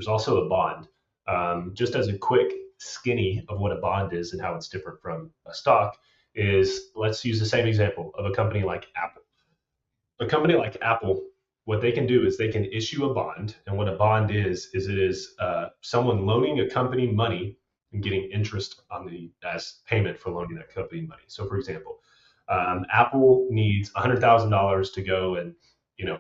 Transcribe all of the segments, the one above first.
there's also a bond. Just as a quick skinny of what a bond is and how it's different from a stock is, let's use the same example of a company like Apple. A company like Apple, what they can do is they can issue a bond, and what a bond is it is someone loaning a company money and getting interest on the as payment for loaning that company money. So, for example, Apple needs $100,000 to go and you know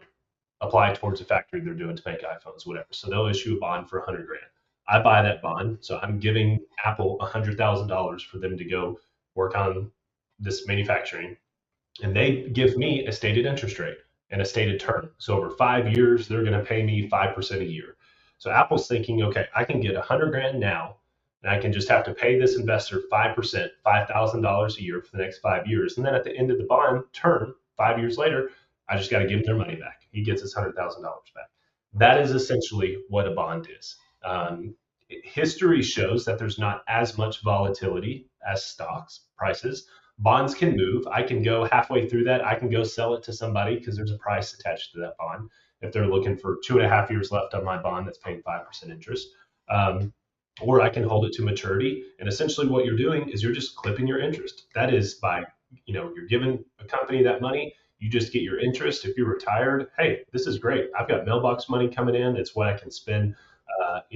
apply towards a factory they're doing to make iPhones, whatever. So they'll issue a bond for 100 grand. I buy that bond, so I'm giving Apple $100,000 for them to go work on this manufacturing, and they give me a stated interest rate and a stated term. So over 5 years, they're going to pay me 5% a year. So Apple's thinking, okay, I can get 100 grand now, and I can just have to pay this investor 5%, $5,000 a year for the next 5 years. And then at the end of the bond term, 5 years later, I just got to give him their money back. He gets his $100,000 back. That is essentially what a bond is. History shows that there's not as much volatility as stocks prices. Bonds can move. I can go halfway through that. I can go sell it to somebody because there's a price attached to that bond. If they're looking for 2.5 years left on my bond that's paying 5% interest, or I can hold it to maturity. And essentially, what you're doing is you're just clipping your interest. That is by, you're giving a company that money. You just get your interest. If you're retired, hey, this is great. I've got mailbox money coming in. It's what I can spend,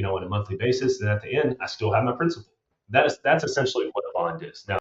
on a monthly basis. And at the end, I still have my principal. That's essentially what a bond is. Now,